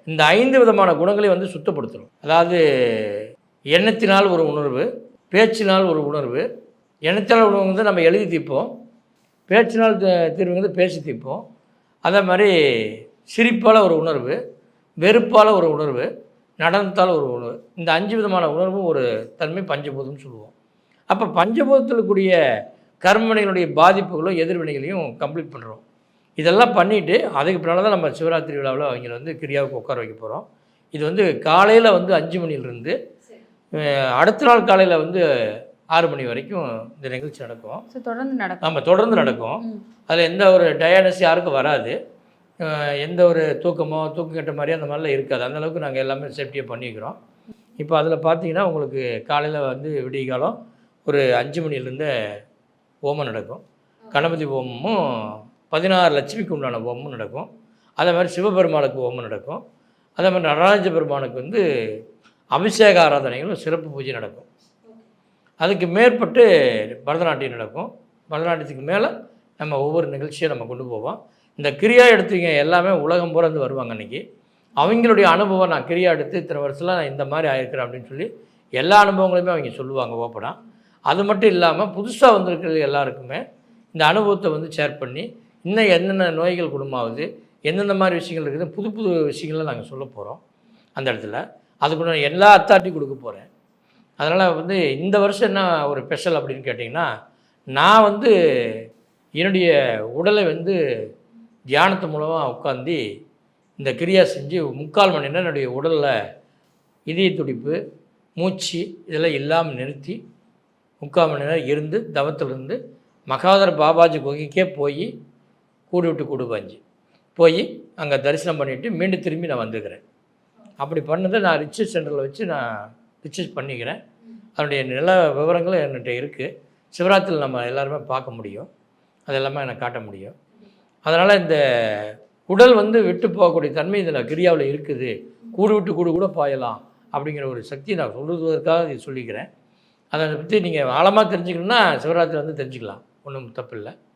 இந்த 5 விதமான குணங்களையும் வந்து சுத்தப்படுத்தணும். அதாவது எண்ணத்தினால் ஒரு உணர்வு, பேச்சினால் ஒரு உணர்வு. எண்ணத்தினால் உணர்வு வந்து நம்ம எழுதி தீர்ப்போம், பேச்சினால் தீர்வு வந்து பேசி தீர்ப்போம். அதே மாதிரி சிரிப்பால் ஒரு உணர்வு, வெறுப்பால் ஒரு உணர்வு, நடனத்தால் ஒரு உணர்வு. இந்த 5 விதமான உணர்வும் ஒரு தன்மை பஞ்சபூதம்னு சொல்லுவோம். அப்போ பஞ்சபூதத்தில் கூடிய கர்மவினைகளுடைய பாதிப்புகளும் எதிர்வினைகளையும் கம்ப்ளீட் பண்ணுறோம். இதெல்லாம் பண்ணிவிட்டு அதுக்கு பின்னால் தான் நம்ம சிவராத்திரி விழாவில் அவங்கள வந்து கிரியாவுக்கு உட்கார வைக்க போகிறோம். இது வந்து காலையில் வந்து 5 மணிலிருந்து அடுத்த நாள் காலையில் வந்து 6 மணி வரைக்கும் இந்த நிகழ்ச்சி நடக்கும். தொடர்ந்து நடக்கும். ஆமாம், தொடர்ந்து நடக்கும். அதில் எந்த ஒரு டயர்னஸ் யாருக்கும் வராது. எந்த ஒரு தூக்கம் கட்ட மாதிரியே அந்த மாதிரிலாம் இருக்காது. அந்தளவுக்கு நாங்கள் எல்லாமே சேஃப்டியாக பண்ணிக்கிறோம். இப்போ அதில் பார்த்தீங்கன்னா உங்களுக்கு காலையில் வந்து விடிய காலம் ஒரு 5 மணிலேருந்து ஹோமம் நடக்கும். கணபதி ஹோமமும் 16 லட்சுமிக்கு உண்டான ஹோமமும் நடக்கும். அதே மாதிரி சிவபெருமானுக்கு ஹோமம் நடக்கும். அதே மாதிரி நடராஜ பெருமானுக்கு வந்து அபிஷேக ஆராதனைகளும் சிறப்பு பூஜை நடக்கும். அதுக்கு மேற்பட்டு பரதநாட்டியம் நடக்கும். பரதநாட்டியத்துக்கு மேலே நம்ம ஒவ்வொரு நிகழ்ச்சியை நம்ம கொண்டு போவோம். இந்த கிரியா எடுத்தீங்க எல்லாமே உலகம் பூரா வந்து வருவாங்க அன்றைக்கி. அவங்களுடைய அனுபவம், நான் கிரியா எடுத்து இத்தனை வருஷத்தில் நான் இந்த மாதிரி ஆயிருக்கிறேன் அப்படின்னு சொல்லி எல்லா அனுபவங்களையுமே அவங்க சொல்லுவாங்க ஓப்பனாக. அது மட்டும் இல்லாமல் புதுசாக வந்திருக்கிறது எல்லாருக்குமே இந்த அனுபவத்தை வந்து ஷேர் பண்ணி இன்னும் என்னென்ன நோய்கள் குணமாகுது, எந்தெந்த மாதிரி விஷயங்கள் இருக்குது, புது புது விஷயங்களை நாங்கள் சொல்ல போகிறோம் அந்த இடத்துல. அதுக்கு நான் எல்லா அத்தாரிட்டியும் கொடுக்க போகிறேன். அதனால் வந்து இந்த வருஷம் என்ன ஒரு ஸ்பெஷல் அப்படின்னு கேட்டிங்கன்னா, நான் வந்து என்னுடைய உடலை வந்து தியானத்து மூலமாக உட்காந்து இந்த கிரியா செஞ்சு 3/4 மணி நேரம் என்னுடைய உடலில் இதய துடிப்பு, மூச்சு இதெல்லாம் இல்லாமல் நிறுத்தி 3/4 மணி நேரம் இருந்து தவத்திலிருந்து மகாதர பாபாஜி குகைக்கே போய் கூடு விட்டு கூடு பாஞ்சு போய் அங்கே தரிசனம் பண்ணிவிட்டு மீண்டும் திரும்பி நான் வந்துக்கிறேன். அப்படி பண்ணதை நான் ரிசர்ச் சென்டரில் வச்சு நான் ரிசர்ச் பண்ணிக்கிறேன். அதனுடைய நில விவரங்களும் என்கிட்ட இருக்குது. சிவராத்திரியில் நம்ம எல்லாருமே பார்க்க முடியும், அது எல்லாமே எனக்கு காட்ட முடியும். அதனால் இந்த உடல் வந்து விட்டு போகக்கூடிய தன்மை இதில் கிரியாவில் இருக்குது. கூடு விட்டு கூடு கூட பாயலாம் அப்படிங்கிற ஒரு சக்தியை நான் சொல்லுவதற்காக இதை சொல்லிக்கிறேன். அதை பற்றி நீங்கள் ஆழமாக தெரிஞ்சுக்கணுன்னா சிவராத்திரி வந்து தெரிஞ்சுக்கலாம், ஒன்றும் தப்பு இல்லை.